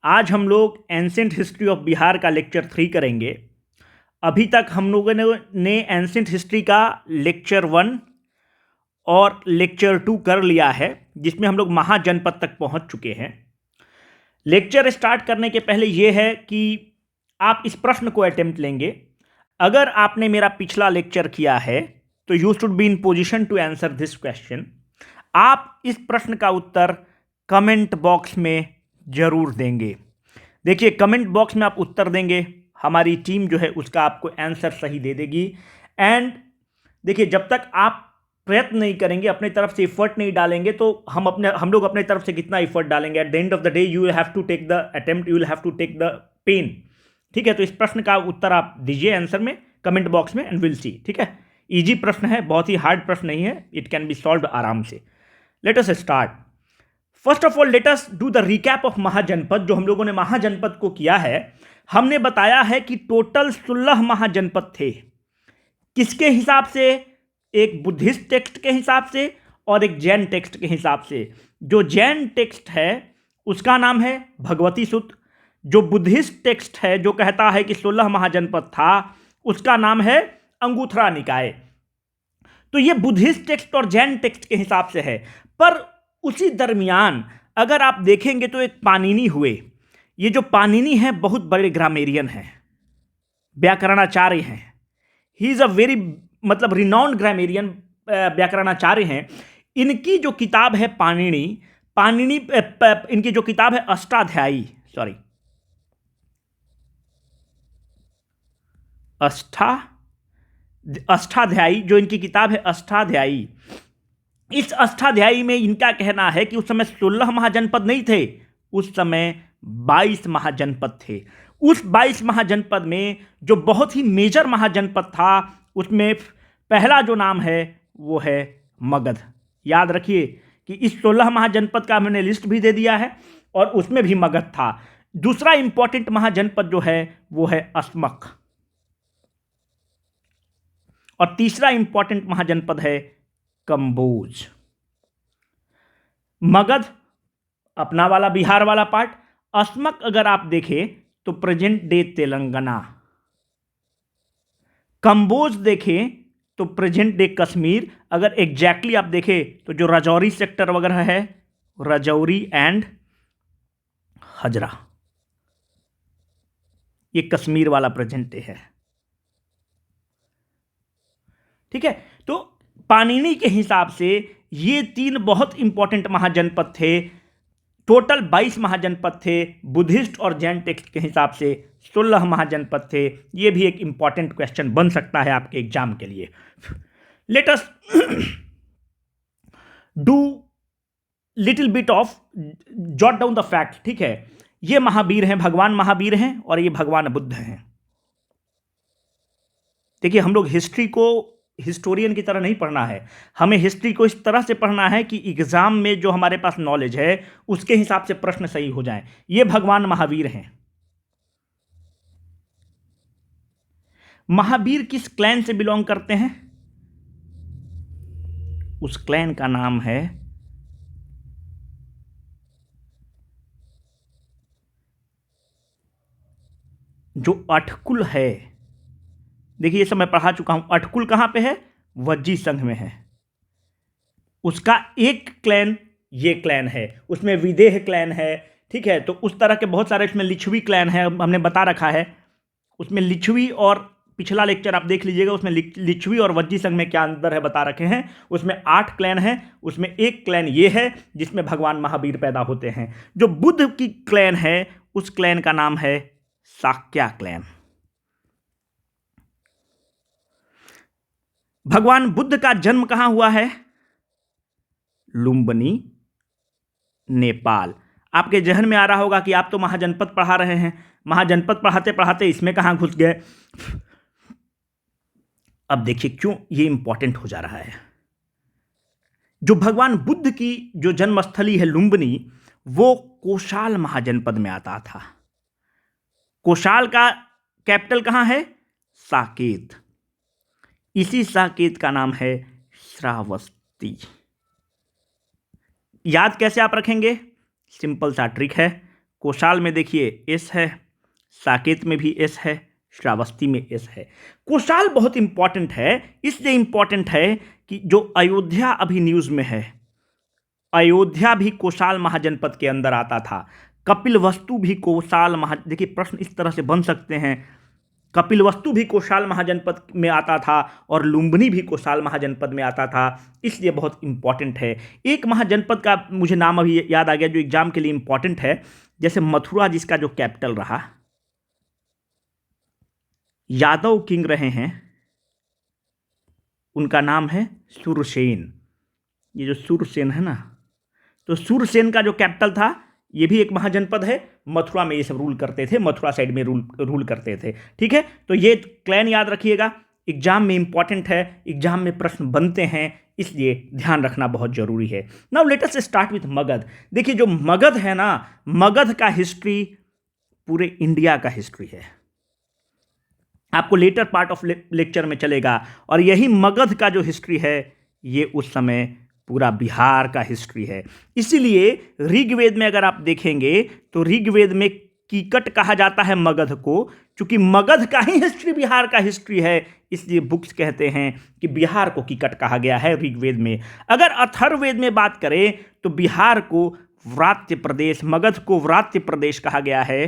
आज हम लोग एंशिएंट हिस्ट्री ऑफ बिहार का लेक्चर 3 करेंगे। अभी तक हम लोगों ने एंशिएंट हिस्ट्री का लेक्चर 1 और लेक्चर 2 कर लिया है, जिसमें हम लोग महाजनपद तक पहुंच चुके हैं। लेक्चर स्टार्ट करने के पहले यह है कि आप इस प्रश्न को अटेम्प्ट लेंगे। अगर आपने मेरा पिछला लेक्चर किया है तो you should be in position to answer this question. आप इस प्रश्न का उत्तर कमेंट बॉक्स में जरूर देंगे। देखिए, कमेंट बॉक्स में आप उत्तर देंगे, हमारी टीम जो है उसका आपको आंसर सही दे देगी। एंड देखिए, जब तक आप प्रयत्न नहीं करेंगे, अपने तरफ से एफर्ट नहीं डालेंगे, तो हम लोग अपने तरफ से कितना एफर्ट डालेंगे? At the end of the day you will have to take the attempt, you will have to take the pain. ठीक है, तो इस प्रश्न का उत्तर आप दीजिए आंसर में, कमेंट बॉक्स में, एंड विल सी। ठीक है, इजी प्रश्न है, बहुत ही हार्ड प्रश्न नहीं है, इट कैन बी सॉल्व्ड आराम से। Let us start. First of all let us do the recap of Mahajanapada. जो हम लोगों ने महाजनपद को किया है, हमने बताया है कि टोटल 16 महाजनपद थे। किसके हिसाब से? एक बुद्धिस्ट टेक्स्ट के हिसाब से और एक जैन टेक्स्ट के हिसाब से। जो जैन टेक्स्ट है उसका नाम है भगवती सूत्र। जो बुद्धिस्ट टेक्स्ट है जो कहता है कि 16 महाजनपद था, उसका नाम है अंगुत्थरा निकाय। तो ये बुद्धिस्ट टेक्स्ट और जैन टेक्स्ट के हिसाब से है। पर उसी दरमियान अगर आप देखेंगे तो एक पाणिनि हुए। ये जो पाणिनि है बहुत बड़े ग्रामेरियन हैं, व्याकरणाचार्य हैं। He is a very renowned grammarian, व्याकरणाचार्य हैं। इनकी जो किताब है पाणिनि, इनकी जो किताब है अष्टाध्यायी, जो इनकी किताब है अष्टाध्यायी, इस अष्टाध्यायी में इनका कहना है कि उस समय 16 महाजनपद नहीं थे, उस समय 22 महाजनपद थे। उस 22 महाजनपद में जो बहुत ही मेजर महाजनपद था, उसमें पहला जो नाम है वो है मगध। याद रखिए कि इस 16 महाजनपद का मैंने लिस्ट भी दे दिया है और उसमें भी मगध था। दूसरा इंपॉर्टेंट महाजनपद जो है वो है अस्मक, और तीसरा इंपॉर्टेंट महाजनपद है कंबोज। मगध अपना वाला बिहार वाला पार्ट, अस्मक अगर आप देखें तो प्रेजेंट डे तेलंगाना, कंबोज देखें तो प्रेजेंट डे कश्मीर। अगर एग्जैक्टली आप देखें तो जो राजौरी सेक्टर वगैरह है, राजौरी एंड हजरा, ये कश्मीर वाला प्रेजेंट डे है। ठीक है, तो पाणिनि के हिसाब से ये 3 बहुत इंपॉर्टेंट महाजनपद थे। टोटल 22 महाजनपद थे। बुद्धिस्ट और जैन टेक्स्ट के हिसाब से 16 महाजनपद थे। ये भी एक इंपॉर्टेंट क्वेश्चन बन सकता है आपके एग्जाम के लिए। Late us do little bit of jot down the fact. ठीक है, ये महावीर हैं, भगवान महावीर हैं, और ये भगवान बुद्ध हैं। देखिए, हम लोग हिस्ट्री को हिस्टोरियन की तरह नहीं पढ़ना है, हमें हिस्ट्री को इस तरह से पढ़ना है कि एग्जाम में जो हमारे पास नॉलेज है उसके हिसाब से प्रश्न सही हो जाएं। ये भगवान महावीर हैं। महावीर किस क्लैन से बिलोंग करते हैं? उस क्लैन का नाम है जो अठकुल है। देखिए, ये सब मैं पढ़ा चुका हूं। अठकुल कहां पे है? वज्जी संघ में है। उसका एक क्लैन ये क्लैन है, उसमें विदेह क्लैन है। ठीक है, तो उस तरह के बहुत सारे, इसमें लिच्छवी क्लैन है, हमने बता रखा है। उसमें लिच्छवी, और पिछला लेक्चर आप देख लीजिएगा, उसमें लिच्छवी और वज्जी संघ में क्या अंतर है बता रखे हैं। उसमें 8 क्लैन है, उसमें एक क्लैन ये है जिसमें भगवान महावीर पैदा होते हैं। जो बुद्ध की क्लैन है, उस क्लैन का नाम है शाक्या क्लैन। भगवान बुद्ध का जन्म कहां हुआ है? लुम्बिनी, नेपाल। आपके जहन में आ रहा होगा कि आप तो महाजनपद पढ़ा रहे हैं, महाजनपद पढ़ाते पढ़ाते इसमें कहां घुस गए। अब देखिए क्यों ये इंपॉर्टेंट हो जा रहा है। जो भगवान बुद्ध की जो जन्मस्थली है लुम्बिनी, वो कोशाल महाजनपद में आता था। कोशाल का कैपिटल कहां है? साकेत। इसी साकेत का नाम है श्रावस्ती। याद कैसे आप रखेंगे? सिंपल सा ट्रिक है। कोशाल में देखिए एस है, साकेत में भी एस है, श्रावस्ती में एस है। कोशाल बहुत इंपॉर्टेंट है, इसलिए इंपॉर्टेंट है कि जो अयोध्या अभी न्यूज में है, अयोध्या भी कोशाल महाजनपद के अंदर आता था। कपिलवस्तु भी कोशाल देखिए प्रश्न इस तरह से बन सकते हैं, कपिलवस्तु भी कोशाल महाजनपद में आता था और लुम्बिनी भी कोशाल महाजनपद में आता था, इसलिए बहुत इंपॉर्टेंट है। एक महाजनपद का मुझे नाम अभी याद आ गया जो एग्जाम के लिए इंपॉर्टेंट है, जैसे मथुरा जिसका जो कैपिटल रहा, यादव किंग रहे हैं, उनका नाम है सुरसेन। ये जो सुरसेन है ना, तो सुरसेन का जो कैपिटल था, ये भी एक महाजनपद है, मथुरा में ये सब रूल करते थे, मथुरा साइड में रूल करते थे। ठीक है, तो ये क्लैन याद रखिएगा, एग्जाम में इंपॉर्टेंट है, एग्जाम में प्रश्न बनते हैं, इसलिए ध्यान रखना बहुत जरूरी है। Now let us start with Magadh. देखिए जो मगध है ना, मगध का हिस्ट्री पूरे इंडिया का हिस्ट्री है, आपको लेटर पार्ट ऑफ लेक्चर में चलेगा। और यही मगध का जो हिस्ट्री है, ये उस समय पूरा बिहार का हिस्ट्री है। इसीलिए ऋग्वेद में अगर आप देखेंगे तो ऋग्वेद में कीकट कहा जाता है मगध को, क्योंकि मगध का ही हिस्ट्री बिहार का हिस्ट्री है, इसलिए बुक्स कहते हैं कि बिहार को कीकट कहा गया है ऋग्वेद में। अगर अथर्ववेद में बात करें तो बिहार को व्रात्य प्रदेश, मगध को व्रात्य प्रदेश कहा गया है,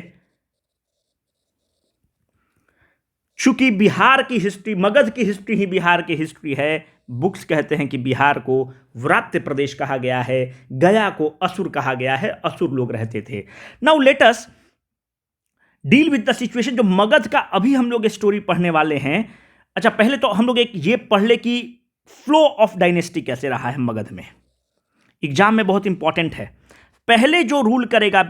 चूंकि बिहार की हिस्ट्री, मगध की हिस्ट्री ही बिहार की हिस्ट्री है, बुक्स कहते हैं कि बिहार को व्रात्य प्रदेश कहा गया है, गया को असुर कहा गया है, असुर लोग रहते थे। Now let us deal with the situation. जो मगध का अभी हम लोग स्टोरी पढ़ने वाले हैं, अच्छा पहले तो हम लोग एक ये पढ़ ले कि फ्लो ऑफ डायनेस्टी कैसे रहा है मगध में, एग्जाम में बहुत इंपॉर्टेंट है। पहले जो रूल करेगा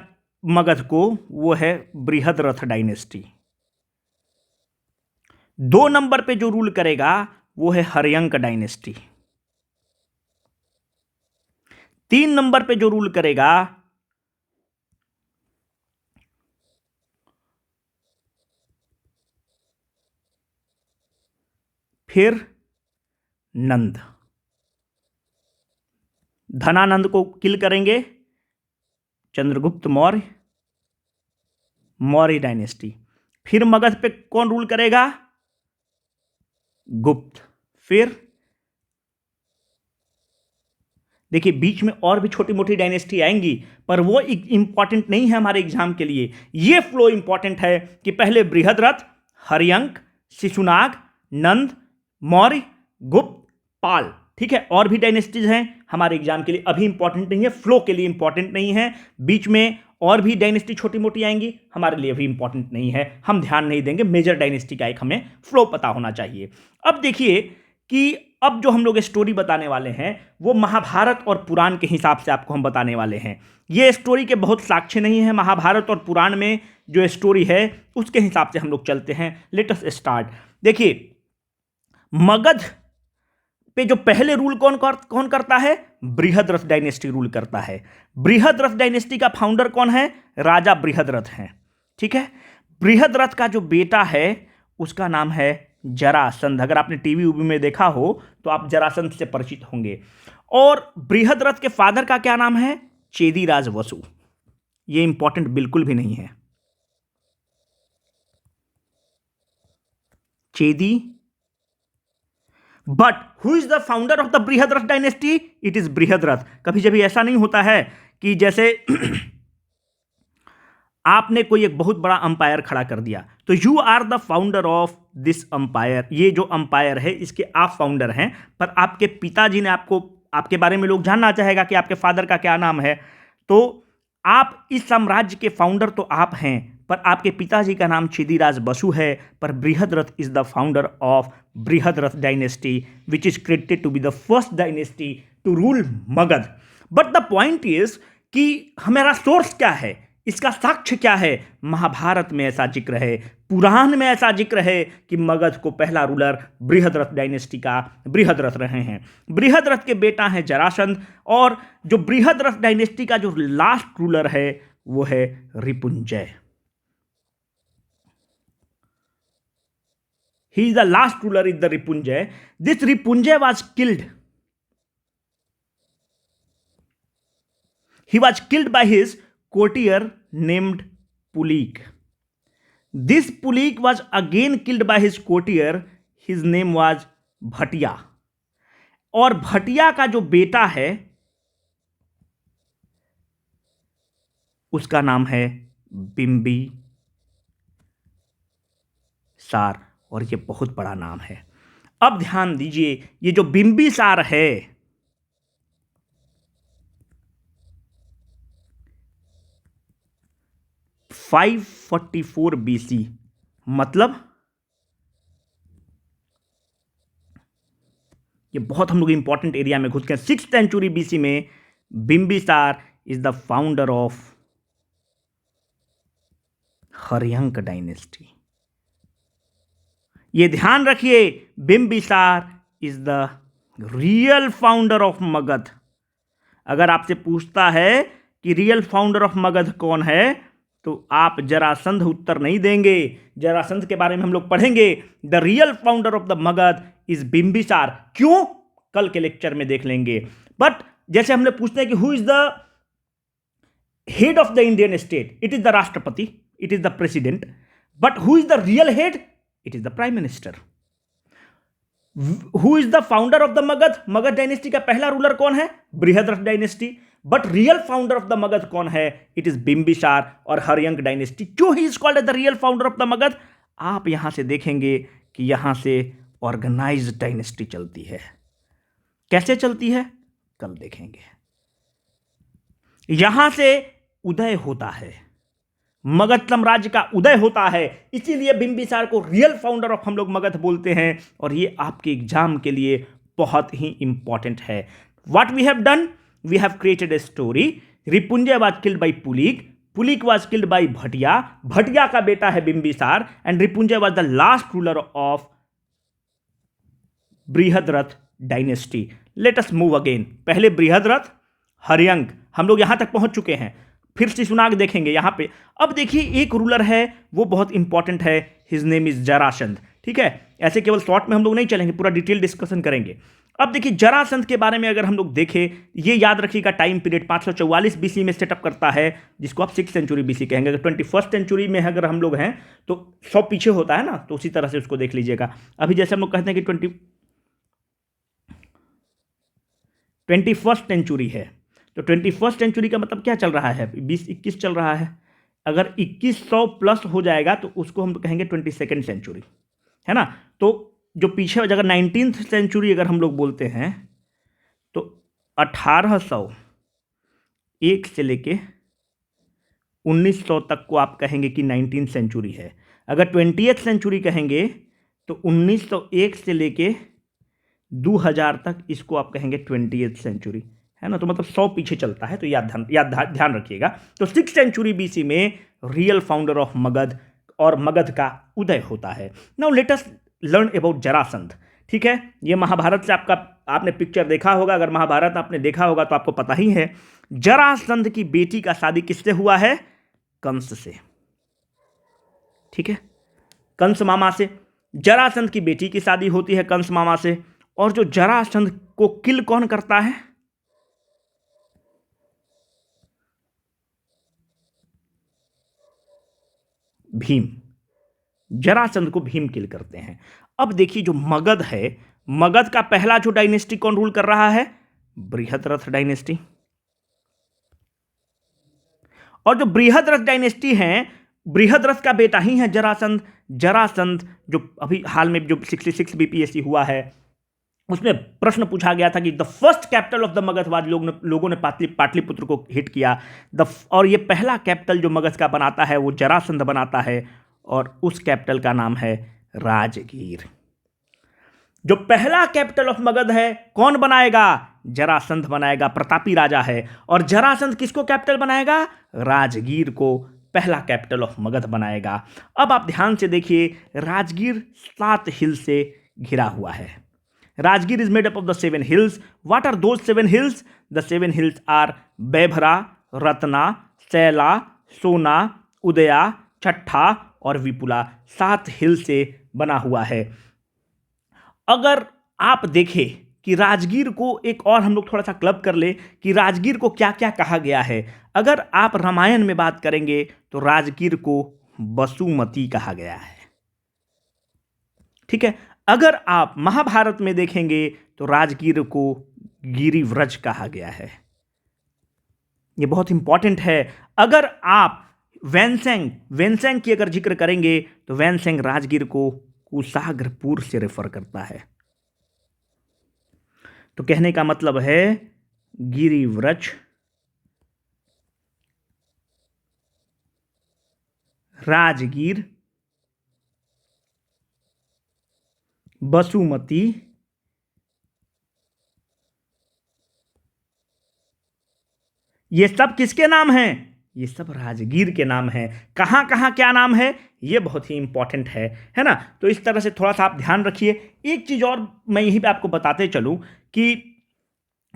मगध को वो है बृहद्रथ डायनेस्टी, 2 नंबर पे जो रूल करेगा वो है हर्यंक डायनेस्टी, 3 नंबर पे जो रूल करेगा फिर नंद, धनानंद को किल करेंगे, चंद्रगुप्त मौर्य, मौर्य डायनेस्टी। फिर मगध पे कौन रूल करेगा, गुप्त। फिर देखिए बीच में और भी छोटी मोटी डायनेस्टी आएंगी, पर वो इंपॉर्टेंट नहीं है हमारे एग्जाम के लिए। ये फ्लो इंपॉर्टेंट है कि पहले बृहद्रथ, हर्यंक, शिशुनाग, नंद, मौर्य, गुप्त, पाल। ठीक है, और भी डायनेस्टीज हैं हमारे एग्जाम के लिए, अभी इंपॉर्टेंट नहीं है, फ्लो के लिए इंपॉर्टेंट नहीं है। बीच में और भी डायनेस्टी छोटी मोटी आएंगी, हमारे लिए भी इंपॉर्टेंट नहीं है, हम ध्यान नहीं देंगे। मेजर डायनेस्टी का एक हमें फ्लो पता होना चाहिए। अब देखिए कि अब जो हम लोग स्टोरी बताने वाले हैं वो महाभारत और पुराण के हिसाब से आपको हम बताने वाले हैं। ये स्टोरी के बहुत साक्ष्य नहीं है, महाभारत और पुराण में जो स्टोरी है उसके हिसाब से हम लोग चलते हैं। Late us start. देखिए मगध पे जो पहले रूल कौन करता है, बृहद्रथ डायनेस्टी रूल करता है। बृहद्रथ डायनेस्टी का फाउंडर कौन है, राजा बृहद्रथ हैं। ठीक है, बृहद्रथ का जो बेटा है उसका नाम है जरासंध। अगर आपने टीवी उवी में देखा हो तो आप जरासंध से परिचित होंगे। और बृहद्रथ के फादर का क्या नाम है, चेदीराज वसु। ये इंपॉर्टेंट बिल्कुल भी नहीं है, Chedi. But who is the founder of the Brihadratha dynasty, it is Brihadratha. कभी कभी ऐसा नहीं होता है कि जैसे आपने कोई एक बहुत बड़ा अंपायर खड़ा कर दिया तो you are the founder of this empire, ये जो अंपायर है इसके आप फाउंडर हैं, पर आपके पिताजी ने आपके बारे में लोग जानना चाहेगा कि आपके फादर का क्या नाम है, तो आप इस साम्राज्य के फाउंडर तो आप हैं, पर आपके पिताजी का नाम चेदीराज बसु है। पर Brihadratha is the founder of Brihadratha dynasty which is credited to be the first dynasty to rule Magadh. But the point is कि हमारा सोर्स क्या है, इसका साक्ष्य क्या है। महाभारत में ऐसा जिक्र है, पुराण में ऐसा जिक्र है कि मगध को पहला रूलर बृहद्रथ डायनेस्टी का बृहद्रथ रहे हैं। बृहद्रथ के बेटा हैं जरासंध, और जो बृहद्रथ डायनेस्टी का जो लास्ट रूलर है वो है Ripunjay. He is the last ruler in the Ripunjay. This Ripunjay was killed. He was killed by his courtier named Pulik. This Pulik was again killed by his courtier. His name was Bhatia. और भटिया का जो बेटा है उसका नाम है बिंबिसार, और ये बहुत बड़ा नाम है. अब ध्यान दीजिए, ये जो बिंबिसार है 544 BC, मतलब ये बहुत हम लोग इंपॉर्टेंट एरिया में घुस गए. 6th सेंचुरी BC में Bimbisara is the founder of Haryanka dynasty. ये ध्यान रखिए, Bimbisara is the real founder of Magadh. अगर आपसे पूछता है कि रियल फाउंडर ऑफ मगध कौन है, तो आप जरासंध उत्तर नहीं देंगे. जरासंध के बारे में हम लोग पढ़ेंगे. The real founder of the Magadh is Bimbisara. क्यों, कल के लेक्चर में देख लेंगे. बट जैसे हमने पूछते हैं कि who is the head of the Indian state, it is the rashtrapati, it is the president. But who is the real head, it is the prime minister. Who is the founder of the Magadha, Magadha dynasty का पहला ruler कौन है, Brihadratha dynasty. But real founder of the Magadha कौन है, it is Bimbisara और Haryanka dynasty. क्यों he is called as the real founder of the Magadh, आप यहां से देखेंगे कि यहां से ऑर्गेनाइज्ड डायनेस्टी चलती है. कैसे चलती है, कल देखेंगे. यहां से उदय होता है, मगध साम्राज्य का उदय होता है. इसीलिए बिंबिसार को रियल फाउंडर ऑफ हम लोग मगध बोलते हैं. और ये आपके एग्जाम के लिए बहुत ही इंपॉर्टेंट है. What we have done, we have created a story. Ripunjaya was killed by Pulika, Pulika was killed by Bhattiya, Bhattiya का बेटा है Bimbisara, and Ripunjaya was the last ruler of Brihadratha dynasty. Let us move again. पहले बृहद्रथ, हर्यंक, हम लोग यहां तक पहुंच चुके हैं. फिर शिशुनाग देखेंगे यहां पे. अब देखिए, एक रूलर है, वो बहुत इंपॉर्टेंट है. His name is Jarasandh. ठीक है, ऐसे केवल शॉर्ट में हम लोग नहीं चलेंगे, पूरा डिटेल डिस्कशन करेंगे. अब देखिए, जरासंध के बारे में अगर हम लोग देखें, ये याद रखिएगा टाइम पीरियड 544 BC में सेटअप करता है, जिसको आप 6th सेंचुरी BC कहेंगे. अगर 21st सेंचुरी में अगर हम लोग हैं तो 100 पीछे होता है ना, तो उसी तरह से उसको देख लीजिएगा. अभी जैसे हम लोग कहते हैं कि 21st सेंचुरी है, तो 21st सेंचुरी का मतलब क्या चल रहा है, 2021 चल रहा है. अगर 2100 प्लस हो जाएगा तो उसको हम कहेंगे 22nd सेंचुरी, है ना. तो जो पीछे अगर 19th सेंचुरी अगर हम लोग बोलते हैं तो 1801 से लेके 1900 तक को आप कहेंगे कि 19th सेंचुरी है. अगर 20th सेंचुरी कहेंगे तो 1901 से लेके 2000 तक इसको आप कहेंगे 20th सेंचुरी, है ना. तो मतलब 100 पीछे चलता है, तो ध्यान रखिएगा. तो 6th सेंचुरी BC में रियल फाउंडर ऑफ मगध और मगध का उदय होता है. Now let us learn about Jarasandh. ठीक है, ये महाभारत से आपने पिक्चर देखा होगा. अगर महाभारत आपने देखा होगा तो आपको पता ही है. जरासंध की बेटी का शादी किससे हुआ है, कंस से. ठीक है, कंस मामा से जरासंध की बेटी की शादी होती है कंस मामा से. और जो जरासंध को किल कौन करता है, भीम. जरासंध को भीम किल करते हैं. अब देखिए, जो मगध है, मगध का पहला जो डायनेस्टी कौन रूल कर रहा है, बृहद्रथ डायनेस्टी. और जो बृहद्रथ डायनेस्टी है, बृहद्रथ का बेटा ही है जरासंध. जरासंध जो अभी हाल में जो 66 BPSC हुआ है, उसमें प्रश्न पूछा गया था कि the first capital of the Magadh was, लोगों ने पाटलिपुत्र को हिट किया. और ये पहला कैपिटल जो मगध का बनाता है वो जरासंध बनाता है, और उस कैपिटल का नाम है राजगीर. जो पहला कैपिटल ऑफ मगध है कौन बनाएगा, जरासंध बनाएगा. प्रतापी राजा है. और जरासंध किसको कैपिटल बनाएगा, राजगीर को पहला कैपिटल ऑफ मगध बनाएगा. अब आप ध्यान से देखिए, राजगीर 7 हिल से घिरा हुआ है. Rajgir is made up of the 7 hills. What are those 7 hills? The 7 hills are Baibhara, Ratna, Shaila, Sona, Udaya, छठा और विपुला. 7 हिल से बना हुआ है. अगर आप देखें कि राजगीर को एक और हम लोग थोड़ा सा क्लब कर ले कि राजगीर को क्या क्या कहा गया है। अगर आप रामायण में बात करेंगे तो राजगीर को बसुमती कहा गया है, ठीक है। अगर आप महाभारत में देखेंगे तो राजगीर को गिरिव्रज कहा गया है। ये बहुत इंपॉर्टेंट है। अगर आप वैनसेंग की अगर जिक्र करेंगे तो वैनसेंग राजगीर को कुशाग्रपुर से रेफर करता है। तो कहने का मतलब है गिरिव्रज, राजगीर, बसुमती, ये सब किसके नाम हैं? ये सब राजगीर के नाम हैं। कहां कहां क्या नाम है ये बहुत ही इंपॉर्टेंट है ना। तो इस तरह से थोड़ा सा आप ध्यान रखिए। एक चीज और मैं यही पे आपको बताते चलूं कि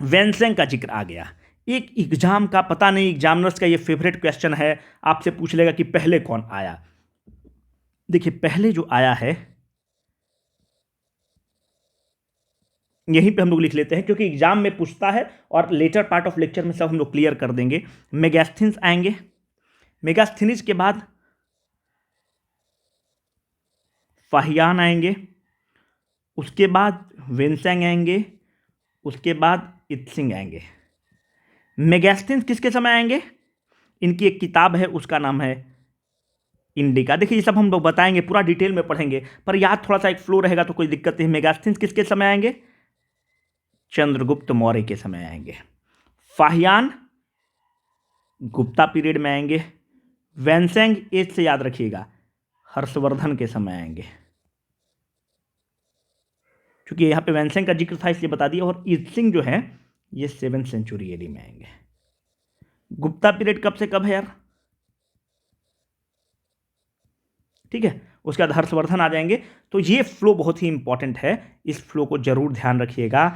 वैनसेंग का जिक्र आ गया। एक एग्जाम का, पता नहीं एग्जामिनर्स का ये फेवरेट क्वेश्चन है, आपसे पूछ लेगा कि पहले कौन आया। देखिए पहले जो आया है यहीं पे हम लोग लिख लेते हैं क्योंकि एग्जाम में पूछता है और लेटर पार्ट ऑफ लेक्चर में सब हम लोग क्लियर कर देंगे। मेगास्थनीज आएंगे, मेगास्थनीज के बाद फाहियान आएंगे, उसके बाद वैनसेंग आएंगे, उसके बाद इत्सिंग आएंगे। मेगास्थनीज किसके समय आएंगे? इनकी एक किताब है उसका नाम है इंडिका। देखिए ये सब हम लोग बताएंगे, पूरा डिटेल में पढ़ेंगे, पर याद थोड़ा सा एक फ्लो रहेगा तो कोई दिक्कत नहीं। मेगास्थनीज किसके समय आएंगे? चंद्रगुप्त मौर्य के समय आएंगे। फाहियान गुप्ता पीरियड में आएंगे। वैनसेंग एज से याद रखिएगा हर्षवर्धन के समय आएंगे, क्योंकि यहां पे वैनसेंग का जिक्र था इसलिए बता दिया। और इत्सिंग जो है ये 7th सेंचुरी एडी में आएंगे। गुप्ता पीरियड कब से कब है यार? ठीक है, उसके बाद हर्षवर्धन आ जाएंगे। तो ये फ्लो बहुत ही इंपॉर्टेंट है, इस फ्लो को जरूर ध्यान रखिएगा,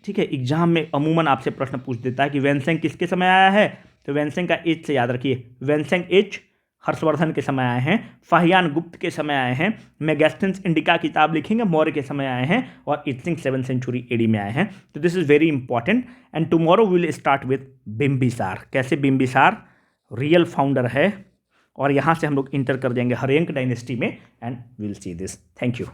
ठीक है। एग्जाम में अमूमन आपसे प्रश्न पूछ देता है कि वैनसेंग किसके समय आया है, तो वैनसेंग का एज से याद रखिए। वैनसेंग एज हर्षवर्धन के समय आए हैं, फाहियान गुप्त के समय आए हैं, मेगास्थनीज इंडिका किताब लिखेंगे मौर्य के समय आए हैं, और इत्सिंग 7th सेंचुरी एडी में आए हैं। तो this is very important. And tomorrow will start with Bimbisara. कैसे बिंबिसार रियल फाउंडर है, और यहां से हम लोग इंटर कर जाएंगे हर्यंक डायनेस्टी में, and will see this. Thank you.